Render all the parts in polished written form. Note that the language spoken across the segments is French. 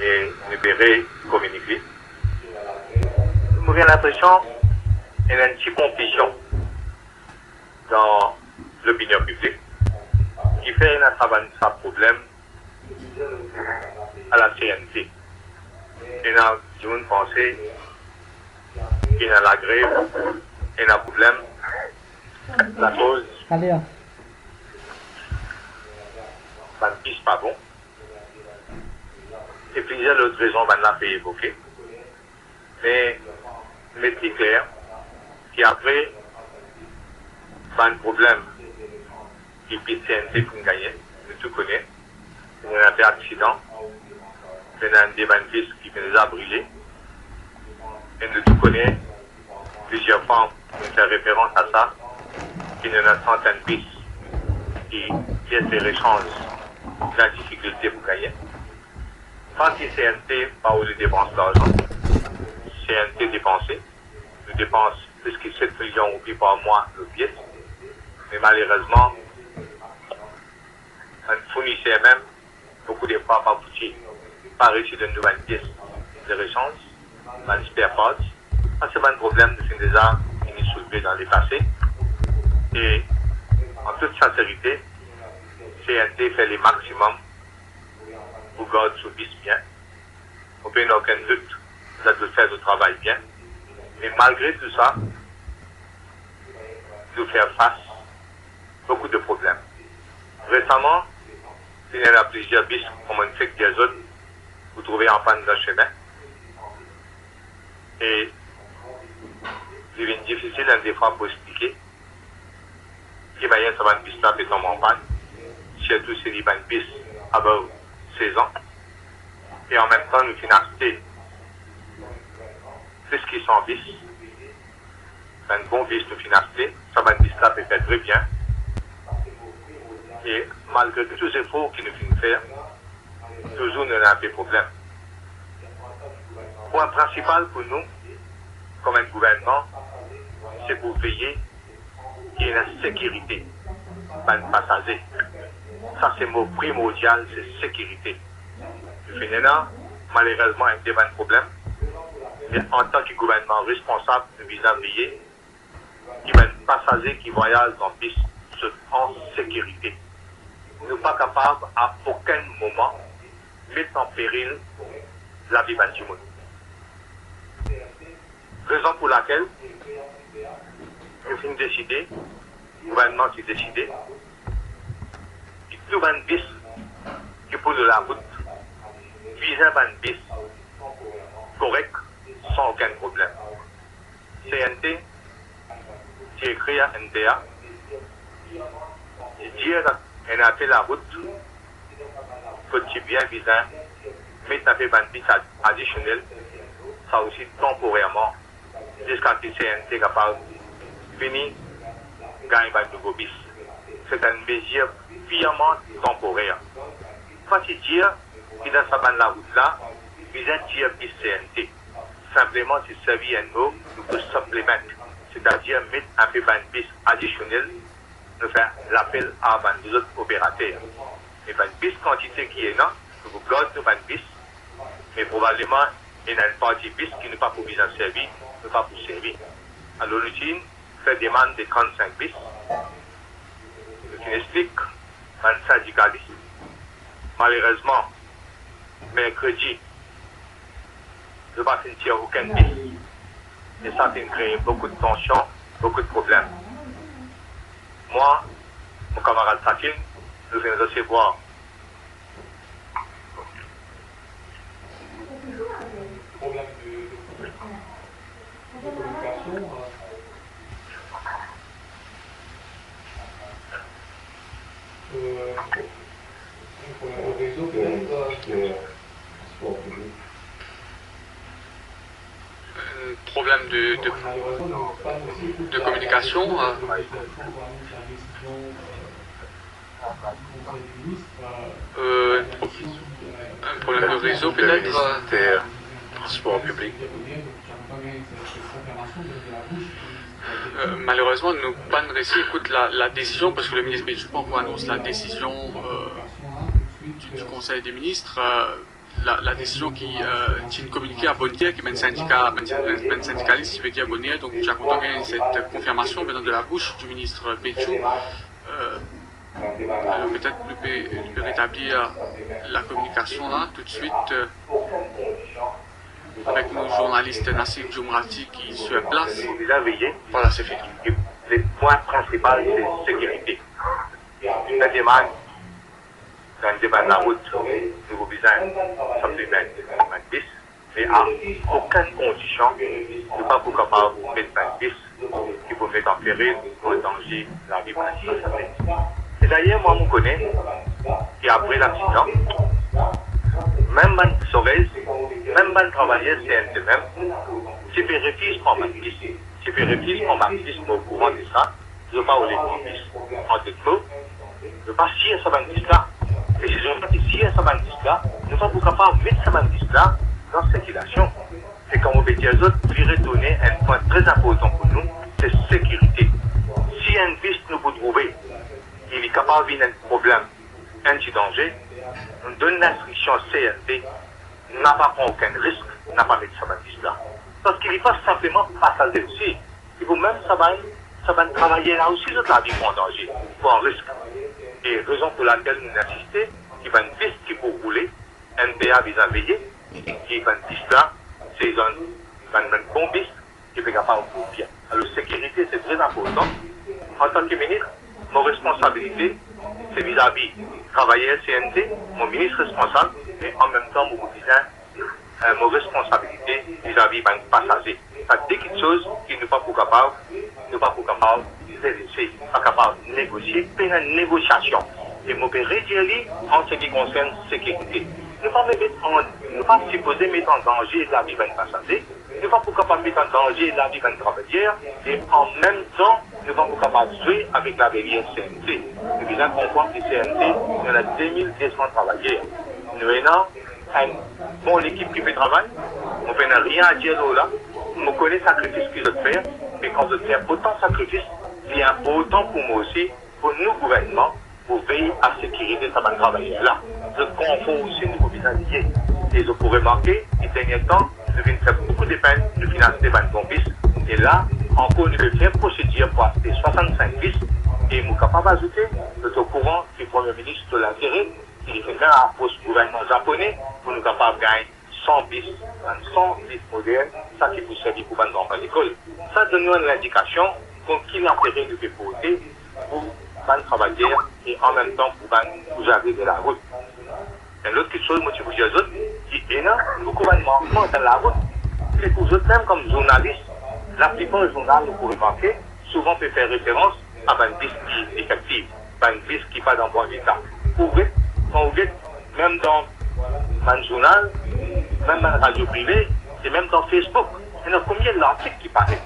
et nous verrons communiquer. Nous avons l'impression qu'il y a une petite confusion dans l'opinion publique qui fait un problème à la CNT. Et nous avons pensé qu'il y a la grève et un problème. La cause, ça ne pisse pas bon. Et plusieurs autres raisons qu'on a évoquer. Mais c'est clair qu'après, pas un problème qui peut CNT pour gagner, nous tout connaissons. Il y a un accident, il y a un débat qui nous a brûlé. Et nous tout connaissons plusieurs fois, nous faisons référence à ça, qu'il y a une centaine de pistes qui des échanges la difficulté pour gagner. Quand il CNT, pas où il dépense l'argent, CNT dépensé, nous dépense plus que 7 millions de roupies par mois de pièces, mais malheureusement, on fournissait même beaucoup de fois par boutique, pas réussi de nouvelles pièces de rechange, dans spare parts. C'est un problème de déjà qui est soulevé dans les passés. Et en toute sincérité, CNT fait le maximum pour garder ce bis bien. On peut aucun doute, ça doit faire le travail bien. Mais malgré tout ça, nous faire face à beaucoup de problèmes. Récemment, il y en a plusieurs bis, comme on fait que des autres, vous trouvez en panne d'un chemin. Et il devient difficile des fois pour expliquer qui va y avoir un bis là qui tombe en panne, surtout si il y a une bis avant 16 ans. Et en même temps, nous finançons plus qu'ils sont bis. Un bon bis nous finançons, ça va une bis là peut faire très bien. Et malgré tous les efforts qu'il nous finissent faire, toujours nous avons des problèmes. Le point principal pour nous, comme un gouvernement, c'est pour veiller qu'il y ait une sécurité par les passagers. Ça, c'est le mot primordial, c'est sécurité. Finalement, malheureusement, il y a un problème. Mais en tant que gouvernement responsable, nous visons veiller qu'il y ait un passager qui voyage dans le bus en sécurité. Nous ne sommes pas capables à aucun moment mettre en péril la vie du monde. Raison pour laquelle nous avons décidé, le gouvernement s'est décidé, qu'il trouve un bis qui pour la route, visant un bis correct, sans aucun problème. CNT, qui écrit à NTA, et dire qu'on a fait la route, faut-il bien visant, mettre un bis additionnel, ça aussi temporairement, jusqu'à ce que CNT est capable de finir, gagner un nouveau bis. C'est une mesure purement temporaire. Quand il dit qu'il dans sa bande la route là, il a dire bis CNT. Simplement, c'est servir un mot pour supplément, c'est-à-dire mettre un peu de bis additionnel, nous faire l'appel à les autres opérateurs. Et une bis quantité qui est là, vous gardez une bis, mais probablement, il y a une partie bis qui n'est pas pour bien servir, ne pas pour servir. À l'origine, fait demande de 35 bis, ce qui explique un syndicaliste. Malheureusement, mercredi, je ne vais pas sentir aucun bis. Et ça a créé beaucoup de tensions, beaucoup de problèmes. Moi, mon camarade Sakin, nous venons recevoir problème de communication. Un problème de réseau peut-être. Transport public. Malheureusement, nous pas réussi écoute la décision parce que le ministre Béjupon annonce la décision du Conseil des ministres. la décision qui est communiquée à Bonnier, qui est un syndicaliste qui veut dire Bonnier, donc j'ai content de cette confirmation venant de la bouche du ministre Béchou. Alors peut-être nous peut rétablir la communication là tout de suite avec nos journalistes Nassif Djoumrati qui sont sur place. Déjà veillé. Voilà, c'est fait. Le point principal, c'est sécurité. Une demande dans le débat de la route, nous visons supplément 20 mais à aucune condition, nous ne sommes pas capables de mettre 20 qui peut mettre en péril, en danger, la vie de la passager. Et d'ailleurs, moi, je connais, qu'après l'accident, même les sauvages, même les travailleurs CNT même, si je refuse en baptiste, si je refuse en baptiste au courant de ça, je ne vais pas au l'église. En deux mots, je ne vais pas scier ce baptiste-là. Et si je ne veux pas scier ce baptiste-là, nous ne sommes pas capables de mettre ce baptiste-là dans circulation. Et comme on peut dire, je voudrais donner un point très important pour nous, c'est sécurité. Si un piste nous peut trouver, il est capable de un problème, un petit danger, on donne l'instruction CNT, n'a pas pris aucun risque, n'a pas mis ce baptiste-là. Parce qu'il n'est pas simplement passager aussi. Il faut même ça va travailler là aussi, de la vie en danger, pour un risque. Et raison pour laquelle nous insistons, il y a une piste qui peut rouler, NPA visa veiller, qui va une piste là, c'est une bonne piste qui peut capable de bien. Alors, sécurité, c'est très important. En tant que ministre, mon responsabilité, c'est vis-à-vis travailleurs CNT, mon ministre responsable, et en même temps, mon cousin, mon responsabilité vis-à-vis des passagers. Ça dit quelque chose qui n'est pas pour capable, pas capable de négocier, mais une négociation. Et mon père redire en ce qui concerne sécurité. Ne pas supposer mettre en danger la vie d'un passager, ne pas pour capable mettre en danger la vie d'un travailleur, et en même temps, ne pas pour capable de jouer avec la barrière CNT. Nous disons qu'on comprend que CNT, nous avons 2200 travailleurs. Nous avons une bonne équipe qui fait travail, on ne fait rien à dire là, on connaît le sacrifice qu'ils doivent faire, mais quand vous faites autant de sacrifices, il y a autant pour moi aussi, pour nous, gouvernement, pour veiller à la sécurité de ce travail-là. Je comprends aussi nos visagers. Et je pourrais manquer, les derniers temps, nous venons faire beaucoup de peine de financer des pistes. Et là, encore, nous devons faire procédure pour acheter 65 pistes. Et nous sommes capables d'ajouter, nous sommes au courant que le Premier ministre de l'intérêt, il fait bien à poste gouvernement japonais, pour nous capables de gagner 100 pistes, 100 pistes modernes, ça qui peut servir pour vendre dans l'école. Ça donne nous une indication pour qui l'intérêt nous fait porter pour les travailleurs et en même temps pour gérer de la route. Et l'autre chose, moi, je vous dis aux autres, qui est là, le gouvernement dans la route, c'est pour eux même comme journalistes, la plupart des journaux, vous pouvez manquer, souvent peut faire référence à une piste qui est effective, à une piste qui n'est pas dans le bon état. Quand vous êtes, même dans un journal, même dans la radio privée, et même dans Facebook, il y a combien d'articles qui paraissent.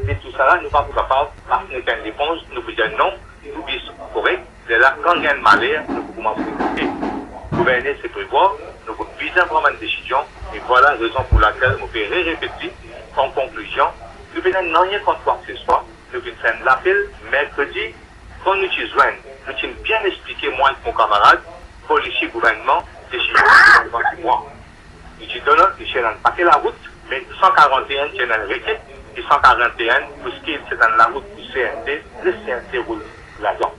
Et tout ça là, nous ne sommes pas capables, parce qu'on est une réponse, nous vous disons non, nous disons correct, c'est là, quand il y a un malheur, nous pouvons s'occuper. Gouverner, c'est prévoir, nous pouvons viser vraiment une décision, et voilà la raison pour laquelle nous pouvons répéter, en conclusion, nous venons rien contre quoi que ce soit, nous venons faire l'appel mercredi, quand nous te joignons, nous tenons bien expliqué, moi et mon camarade, policier, gouvernement, décision devant moi. Nous te donnons, nous sommes pas la route, mais 141 c'est dans le requête, et 141, puisqu'il c'est dans la route du CNT, le CNT roule là-dedans.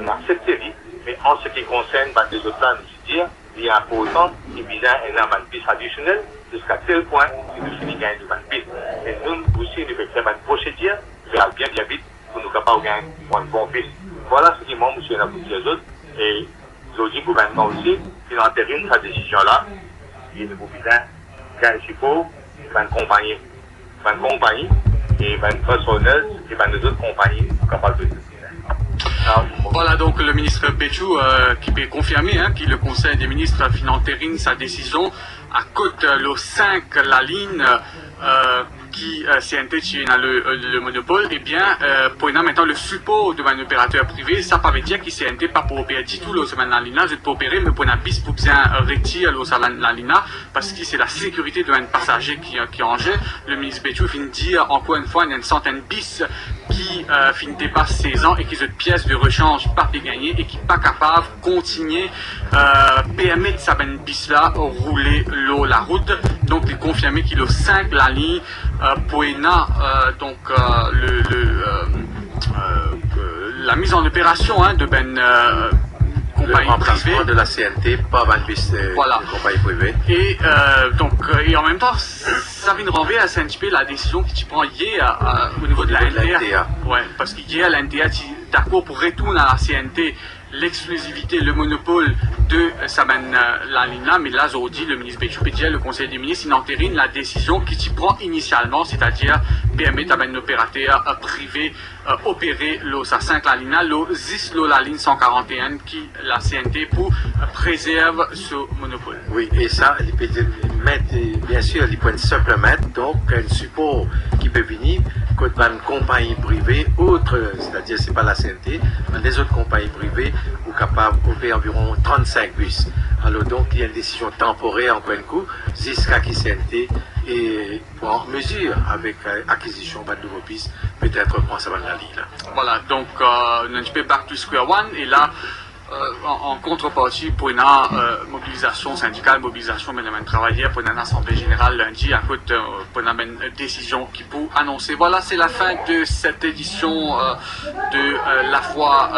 On a cette série, mais en ce qui concerne les autres plans, nous dire, il y a important qui vise un piste additionnel jusqu'à tel point que nous finissons gagner une piste. Et nous aussi, nous faisons une procédure, bien vite, pour nous capables de gagner une bonne piste. Voilà ce qui m'a monsieur la pour les autres. Et aujourd'hui, le gouvernement aussi, il entérine sa décision-là. Et nous voulons gagner support, une compagnie, et une personnel, et une autres compagnies capables de Voilà donc le ministre Béchou qui peut confirmer que le Conseil des ministres entérine sa décision à côté le 5 la ligne qui CNT qui a le monopole, eh bien, pour maintenant le support de un opérateur privé, ça pas veut dire que CNT pas pour opérer du tout, la ligne, c'est pour opérer, mais pour un bis pour bien retirer la ligne, parce que c'est la sécurité de un passager qui en jeu. Le ministre Béchou finit de dire, encore une fois, il y a une centaine bis qui finit dépasse 16 ans et qui ont une pièce de rechange pas gagné et qui n'est pas capable de continuer permettre ça ben bis là rouler la route. Donc il confirmé qu'il a 5 la ligne pour donc la mise en opération de compagnie privée de la CNT par un bis voilà. compagnie privée. Et et en même temps ça vient de renvoyer à un petit peu la décision qui prend hier au niveau de la NTA. Ouais, parce qu'hier la NTA est d'accord pour retourner à la CNT l'exclusivité, le monopole de la ligne là, mais là aujourd'hui le ministre Béchou le conseil des ministres il entérine la décision qui s'y prend initialement, c'est-à-dire permettre à un opérateur privé opérer sa 5 la ligne là, la ligne 141 qui la CNT pour préserve ce monopole. Oui, et ça, il peut mettre, bien sûr, il peut supplémenter donc un support qui peut venir quand une compagnie privée autre, c'est-à-dire c'est pas la CNT, mais des autres compagnies privées ou capables d'opérer environ 35 bus. Alors donc il y a une décision temporaire en un coup jusqu'à qui CNT et en mesure avec acquisition de nouveaux pistes peut-être prendre ça dans la ligne. Voilà, donc on a un petit peu back to square one et là en contrepartie pour une mobilisation syndicale, mobilisation de travailleurs pour une assemblée générale lundi à côté pour une décision qui peut annoncer. Voilà, c'est la fin de cette édition de La Foi.